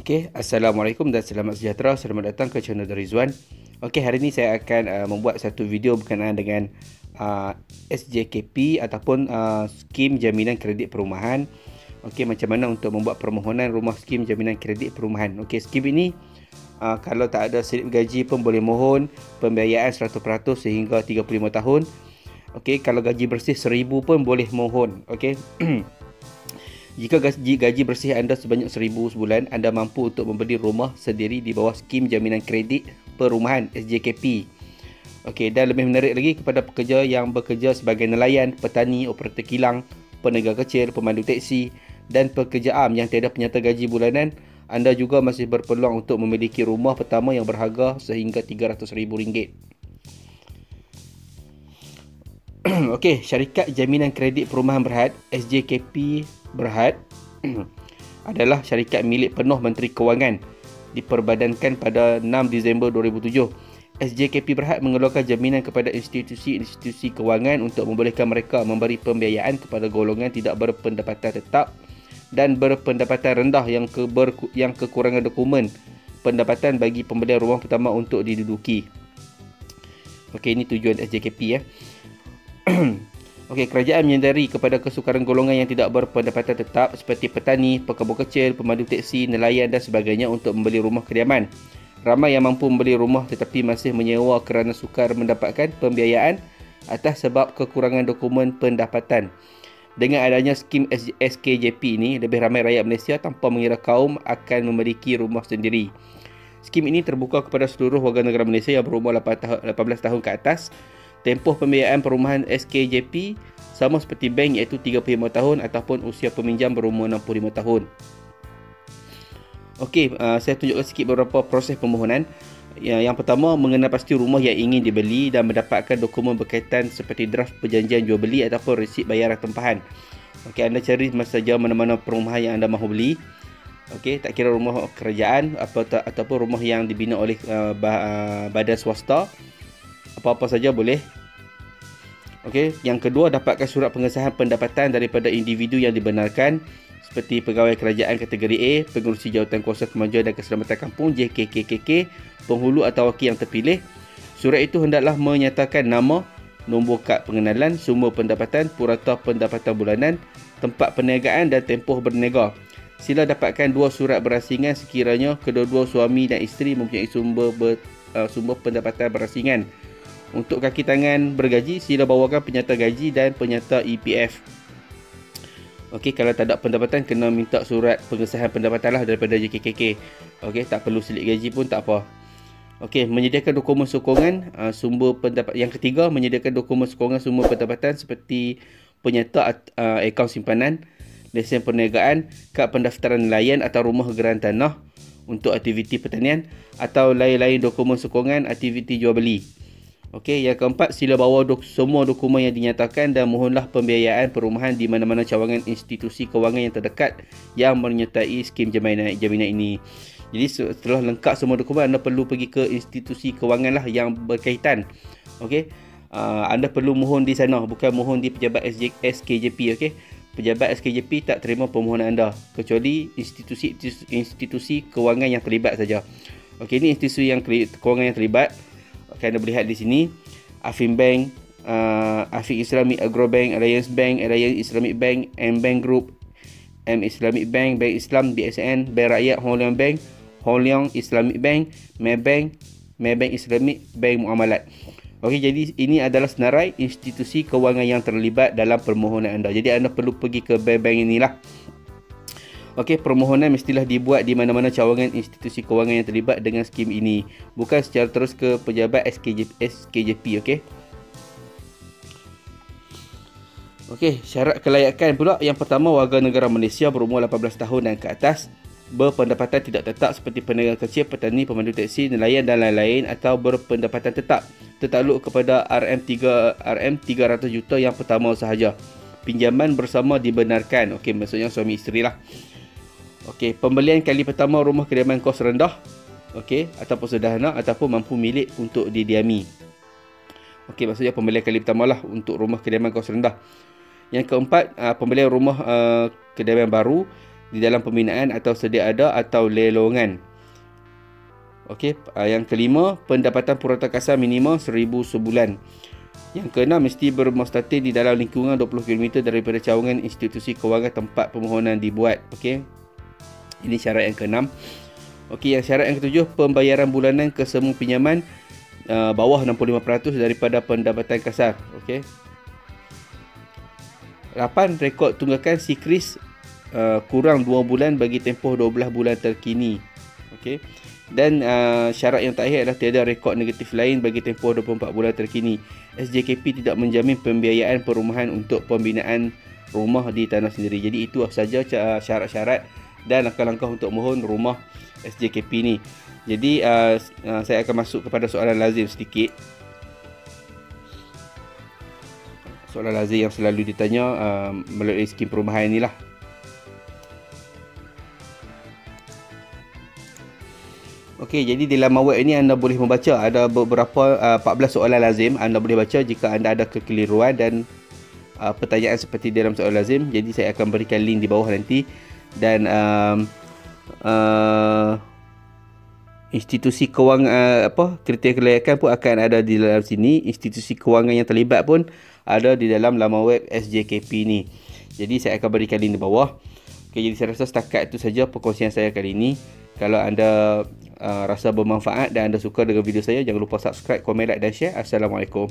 Okey, Assalamualaikum dan selamat sejahtera. Selamat datang ke channel Rizwan. Okey, hari ini saya akan membuat satu video berkenaan dengan SJKP ataupun skim jaminan kredit perumahan. Okey, macam mana untuk membuat permohonan rumah skim jaminan kredit perumahan. Okey, skim ini kalau tak ada slip gaji pun boleh mohon, pembiayaan 100% sehingga 35 tahun. Okey, kalau gaji bersih 1000 pun boleh mohon. Okey. Jika gaji bersih anda sebanyak 1000 sebulan, anda mampu untuk membeli rumah sendiri di bawah skim jaminan kredit perumahan SJKP. Okey, dan lebih menarik lagi kepada pekerja yang bekerja sebagai nelayan, petani, operator kilang, peniaga kecil, pemandu teksi dan pekerja am yang tiada penyata gaji bulanan, anda juga masih berpeluang untuk memiliki rumah pertama yang berharga sehingga RM300,000. Okey, syarikat jaminan kredit perumahan Berhad SJKP Berhad adalah syarikat milik penuh Menteri Kewangan, diperbadankan pada 6 Disember 2007. SJKP Berhad mengeluarkan jaminan kepada institusi-institusi kewangan untuk membolehkan mereka memberi pembiayaan kepada golongan tidak berpendapatan tetap dan berpendapatan rendah yang kekurangan dokumen pendapatan bagi pembelian rumah pertama untuk diduduki. Okey, ini tujuan SJKP ya. Okey, kerajaan menyedari kepada kesukaran golongan yang tidak berpendapatan tetap seperti petani, pekebun kecil, pemandu teksi, nelayan dan sebagainya untuk membeli rumah kediaman. Ramai yang mampu membeli rumah tetapi masih menyewa kerana sukar mendapatkan pembiayaan atas sebab kekurangan dokumen pendapatan. Dengan adanya skim SKJP ini, lebih ramai rakyat Malaysia tanpa mengira kaum akan memiliki rumah sendiri. Skim ini terbuka kepada seluruh warga negara Malaysia yang berumur 18 tahun ke atas. Tempoh pembiayaan perumahan SKJP sama seperti bank iaitu 35 tahun ataupun usia peminjam berumur 65 tahun. Okey, saya tunjukkan sikit beberapa proses permohonan. Yang pertama, mengenal pasti rumah yang ingin dibeli dan mendapatkan dokumen berkaitan seperti draft perjanjian jual beli ataupun resit bayaran tempahan. Okey, anda cari saja mana-mana perumahan yang anda mahu beli. Okey, tak kira rumah kerajaan ataupun rumah yang dibina oleh badan swasta, apa-apa saja boleh. Okey, yang kedua, dapatkan surat pengesahan pendapatan daripada individu yang dibenarkan seperti pegawai kerajaan kategori A, pengerusi jawatan kuasa kemajuan dan keselamatan kampung JKKKK, penghulu atau wakil yang terpilih. Surat itu hendaklah menyatakan nama, nombor kad pengenalan, sumber pendapatan, purata pendapatan bulanan, tempat perniagaan dan tempoh berniaga. Sila dapatkan 2 surat berasingan sekiranya kedua-dua suami dan isteri mempunyai sumber pendapatan berasingan. Untuk kaki tangan bergaji, sila bawakan penyata gaji dan penyata EPF. Okey, kalau tak ada pendapatan, kena minta surat pengesahan pendapatan lah daripada JKKK. Okey, tak perlu slip gaji pun tak apa. Okey, menyediakan dokumen sokongan sumber pendapatan. Yang ketiga, menyediakan dokumen sokongan sumber pendapatan seperti penyata akaun simpanan, lesen perniagaan, kad pendaftaran nelayan atau rumah geran tanah untuk aktiviti pertanian atau lain-lain dokumen sokongan aktiviti jual beli. Okey, yang keempat, sila bawa semua dokumen yang dinyatakan dan mohonlah pembiayaan perumahan di mana-mana cawangan institusi kewangan yang terdekat yang menyertai skim jaminan ini. Jadi setelah lengkap semua dokumen, anda perlu pergi ke institusi kewangan lah yang berkaitan. Okey, anda perlu mohon di sana, bukan mohon di pejabat SKJP. Okey, pejabat SKJP tak terima permohonan anda kecuali institusi kewangan yang terlibat saja. Okey, ini institusi kewangan yang terlibat. Anda boleh lihat di sini, Afin Bank, Afiq Islamic Agro Bank, Alliance Bank, Alliance Islamic Bank, M Bank Group, M Islamic Bank, Bank Islam, BSN, Bank Rakyat, Hong Leong Bank, Hong Leong Islamic Bank, Maybank Islamic Bank Muamalat. Okey, jadi ini adalah senarai institusi kewangan yang terlibat dalam permohonan anda. Jadi anda perlu pergi ke bank-bank inilah. Okey, permohonan mestilah dibuat di mana-mana cawangan institusi kewangan yang terlibat dengan skim ini, bukan secara terus ke pejabat SKJP. Okey. Okey, syarat kelayakan pula. Yang pertama, warga negara Malaysia berumur 18 tahun dan ke atas, berpendapatan tidak tetap seperti peniaga kecil, petani, pemandu teksi, nelayan dan lain-lain, atau berpendapatan tetap tertakluk kepada RM300 juta yang pertama sahaja. Pinjaman bersama dibenarkan. Okey, maksudnya suami isteri lah. Okey, pembelian kali pertama rumah kediaman kos rendah, okey, ataupun sederhana ataupun mampu milik untuk didiami. Okey, maksudnya pembelian kali pertama lah untuk rumah kediaman kos rendah. Yang keempat, pembelian rumah kediaman baru di dalam pembinaan atau sedia ada atau lelongan. Okey, yang kelima, pendapatan purata kasar minimum 1,000 sebulan. Yang keenam, mesti bermustatir di dalam lingkungan 20 km daripada cawangan institusi kewangan tempat permohonan dibuat. Okey. Ini syarat yang keenam. Okey, yang syarat yang ketujuh, pembayaran bulanan ke semua pinjaman bawah 65% daripada pendapatan kasar. Okey. 8. Rekod tunggakan SIKRIS kurang 2 bulan bagi tempoh 12 bulan terkini. Okey. Dan syarat yang terakhir adalah tiada rekod negatif lain bagi tempoh 24 bulan terkini. SJKP tidak menjamin pembiayaan perumahan untuk pembinaan rumah di tanah sendiri. Jadi itu sahaja syarat-syarat dan langkah-langkah untuk mohon rumah SJKP ni. Jadi saya akan masuk kepada soalan lazim sedikit. Soalan lazim yang selalu ditanya melalui skim perumahan ni lah. Okey, jadi di laman web ini anda boleh membaca ada beberapa 14 soalan lazim. Anda boleh baca jika anda ada kekeliruan dan pertanyaan seperti dalam soalan lazim. Jadi saya akan berikan link di bawah nanti. Dan institusi kewangan kriteria kelayakan pun akan ada di dalam sini. Institusi kewangan yang terlibat pun ada di dalam laman web SJKP ni. Jadi saya akan berikan link di bawah. Okey, jadi saya rasa setakat itu saja perkongsian saya kali ini. Kalau anda rasa bermanfaat dan anda suka dengan video saya, jangan lupa subscribe, komen, like dan share. Assalamualaikum.